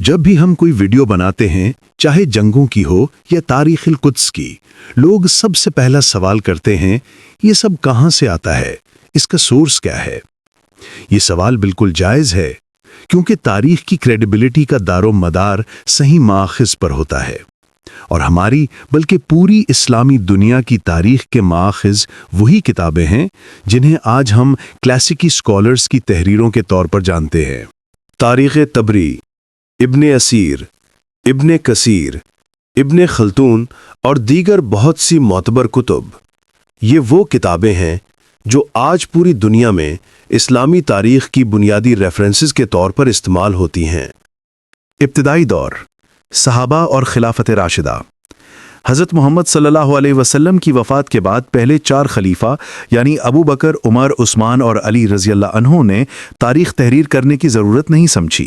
जब भी हम कोई वीडियो बनाते हैं, चाहे जंगों की हो या तारीख कुद्स की, लोग सबसे पहला सवाल करते हैं, ये सब कहाँ से आता है, इसका सोर्स क्या है। ये सवाल बिल्कुल जायज़ है, क्योंकि तारीख की क्रेडिबिलिटी का दारो मदार सही माखिज पर होता है, और हमारी बल्कि पूरी इस्लामी दुनिया की तारीख के माखिज वही किताबें हैं जिन्हें आज हम क्लासिकी स्कॉलर्स की तहरीरों के तौर पर जानते हैं। तारीख़ तबरी, इब्ने असीर, इब्ने कसीर, इब्ने खल्तून और दीगर बहुत सी मोतबर कुतुब, ये वो किताबें हैं जो आज पूरी दुनिया में इस्लामी तारीख की बुनियादी रेफरेंसेस के तौर पर इस्तेमाल होती हैं। इब्तिदाई दौर, सहाबा और खिलाफत राशिदा। हज़रत मोहम्मद सल्लल्लाहु अलैहि वसल्लम की वफ़ात के बाद पहले 4 खलीफा यानी अबू बकर, उमर, उस्मान और अली रज़ी अल्लाह अन्हों ने तारीख़ तहरीर करने की ज़रूरत नहीं समझी,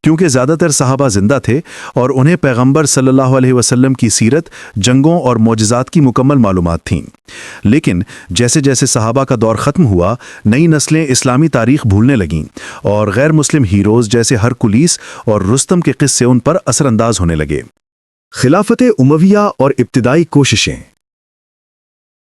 क्योंकि ज़्यादातर सहाबा ज़िंदा थे और उन्हें पैगंबर सल्लल्लाहु अलैहि वसल्लम की सीरत, जंगों और मोजज़ात की मुकम्मल मालूमात थीं। लेकिन जैसे जैसे सहाबा का दौर ख़त्म हुआ, नई नस्लें इस्लामी तारीख़ भूलने लगीं और गैर मुस्लिम हीरोज़ जैसे हरकुलिस और रुस्तम के क़िस्से उन पर असरअंदाज होने लगे। खिलाफत उमविया और इब्तिदाई कोशिशें।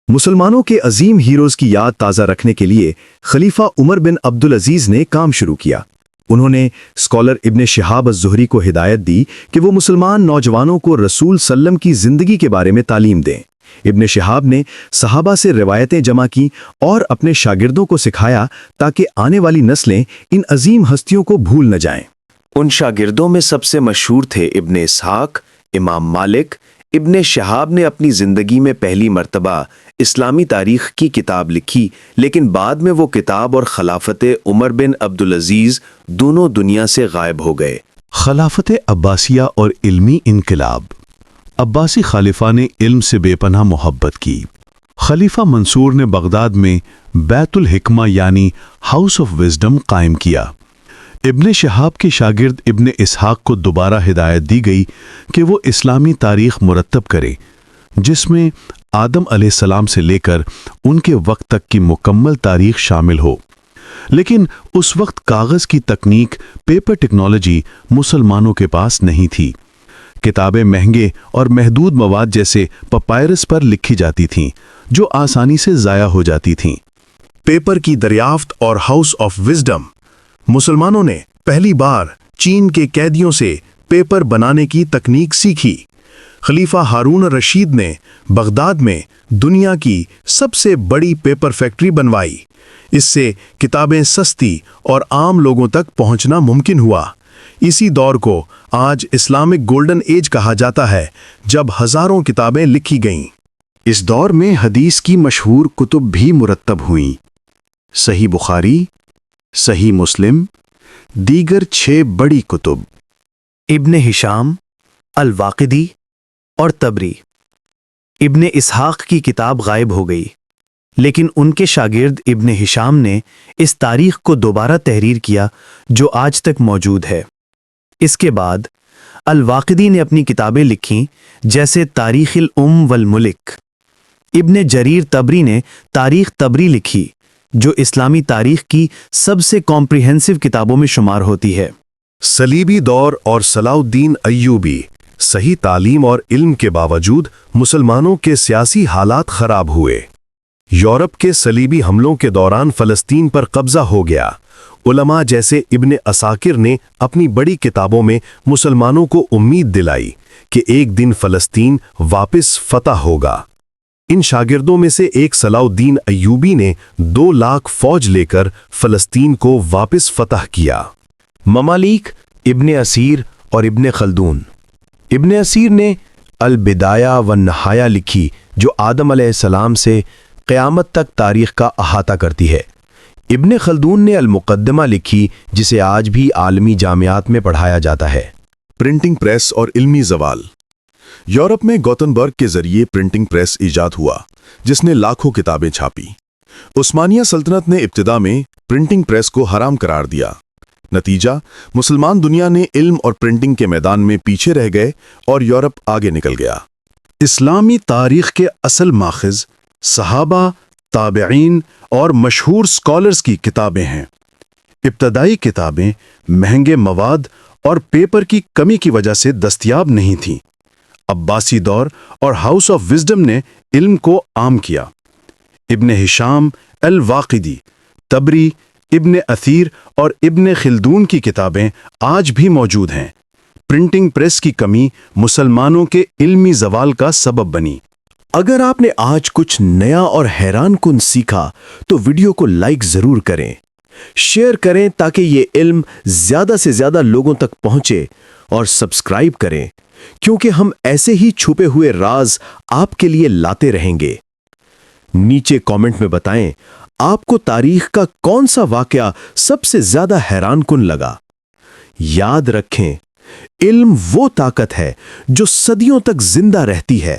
मुसलमानों के अजीम हीरोज़ की याद ताज़ा रखने के लिए खलीफा उमर बिन अब्दुल अजीज़ ने काम शुरू किया। उन्होंने स्कॉलर इब्ने शिहाब अज़-ज़ुहरी को हिदायत दी कि वो मुसलमान नौजवानों को रसूल सल्लम की ज़िंदगी के बारे में तालीम दें। इब्ने शिहाब ने सहाबा से रिवायतें जमा की और अपने शागिर्दों को सिखाया ताकि आने वाली नस्लें इन अजीम हस्तियों को भूल न जाएं। उन शागिर्दों में सबसे मशहूर थे इब्ने इसहाक, इमाम मालिक। इब्ने शिहाब ने अपनी ज़िंदगी में पहली मर्तबा इस्लामी तारीख़ की किताब लिखी, लेकिन बाद में वो किताब और खिलाफत उमर बिन अब्दुल अजीज़ दोनों दुनिया से गायब हो गए। खिलाफत अब्बासिया और इल्मी इनकलाब। अब्बासी खलीफा ने इल्म से बेपनाह मोहब्बत की। खलीफा मंसूर ने बगदाद में बैतुल हिकमा यानी हाउस ऑफ विजडम कायम किया। इब्ने शिहाब के शागिर्द इब्ने इसहाक को दोबारा हिदायत दी गई कि वो इस्लामी तारीख़ मुरत्तब करें, जिसमें आदम अलैहिस्सलाम से लेकर उनके वक्त तक की मुकम्मल तारीख़ शामिल हो। लेकिन उस वक्त कागज़ की तकनीक, पेपर टेक्नोलॉजी मुसलमानों के पास नहीं थी। किताबें महंगे और महदूद मवाद जैसे पपायरस पर लिखी जाती थीं, जो आसानी से ज़ाया हो जाती थीं। पेपर की दरियाफ्त और हाउस ऑफ विजडम। मुसलमानों ने पहली बार चीन के कैदियों से पेपर बनाने की तकनीक सीखी। खलीफा हारून रशीद ने बगदाद में दुनिया की सबसे बड़ी पेपर फैक्ट्री बनवाई। इससे किताबें सस्ती और आम लोगों तक पहुंचना मुमकिन हुआ। इसी दौर को आज इस्लामिक गोल्डन एज कहा जाता है, जब हज़ारों किताबें लिखी गईं। इस दौर में हदीस की मशहूर कुतुब भी मुरत्तब हुईं। सही बुखारी, सही मुस्लिम, दीगर 6 बड़ी कुतुब। इब्ने हिशाम, अल-वाक़िदी और तबरी। इब्ने इसहाक की किताब गायब हो गई, लेकिन उनके शागिर्द इब्ने हिशाम ने इस तारीख़ को दोबारा तहरीर किया, जो आज तक मौजूद है। इसके बाद अल-वाक़िदी ने अपनी किताबें लिखीं, जैसे तारीख़ुल उम्म वल मुल्क। इब्ने जरीर तबरी ने तारीख़ तबरी लिखी, जो इस्लामी तारीख़ की सबसे कॉम्प्रिहेंसिव किताबों में शुमार होती है। सलीबी दौर और सलाउद्दीन अय्यूबी। सही तालीम और इल्म के बावजूद मुसलमानों के सियासी हालात खराब हुए। यूरोप के सलीबी हमलों के दौरान फ़लस्तीन पर कब्ज़ा हो गया। उलमा जैसे इब्ने असाकिर ने अपनी बड़ी किताबों में मुसलमानों को उम्मीद दिलाई कि एक दिन फ़लस्तीन वापस फतह होगा। इन शागिर्दों में से एक सलाउद्दीन अय्यूबी ने 2 लाख फौज लेकर फ़लस्तीन को वापस फतह किया। ममालिक, इब्ने असीर और इब्ने खल्दून। इब्ने असीर ने अल-बिदाया व नहाया लिखी, जो आदम अलैहिस्सलाम से क़यामत तक तारीख़ का अहाता करती है। इब्ने खल्दून ने अल-मुक़द्दमा लिखी, जिसे आज भी आलमी जामियात में पढ़ाया जाता है। प्रिंटिंग प्रेस और इल्मी ज़वाल। यूरोप में गुटेनबर्ग के ज़रिए प्रिंटिंग प्रेस ईजाद हुआ, जिसने लाखों किताबें छापी। उस्मानिया सल्तनत ने इब्तिदा में प्रिंटिंग प्रेस को हराम करार दिया। नतीजा, मुसलमान दुनिया ने इल्म और प्रिंटिंग के मैदान में पीछे रह गए और यूरोप आगे निकल गया। इस्लामी तारीख़ के असल माखिज़ सहाबा, ताबईन और मशहूर स्कॉलर्स की किताबें हैं। इब्तदाई किताबें महंगे मवाद اور پیپر کی کمی کی وجہ سے دستیاب نہیں تھیں۔ عباسی دور اور ہاؤس آف وزڈم نے علم کو عام کیا۔ ابن ہشام، الواقدی، تبری، ابن اثیر اور ابن خلدون کی کتابیں آج بھی موجود ہیں۔ پرنٹنگ پریس کی کمی مسلمانوں کے علمی زوال کا سبب بنی۔ اگر آپ نے آج کچھ نیا اور حیران کن سیکھا تو ویڈیو کو لائک ضرور کریں، شیئر کریں تاکہ یہ علم زیادہ سے زیادہ لوگوں تک پہنچے، اور سبسکرائب کریں کیونکہ ہم ایسے ہی چھپے ہوئے راز آپ کے لیے لاتے رہیں گے۔ نیچے کامنٹ میں بتائیں آپ کو تاریخ کا کون سا واقعہ سب سے زیادہ حیران کن لگا۔ یاد رکھیں، علم وہ طاقت ہے جو صدیوں تک زندہ رہتی ہے۔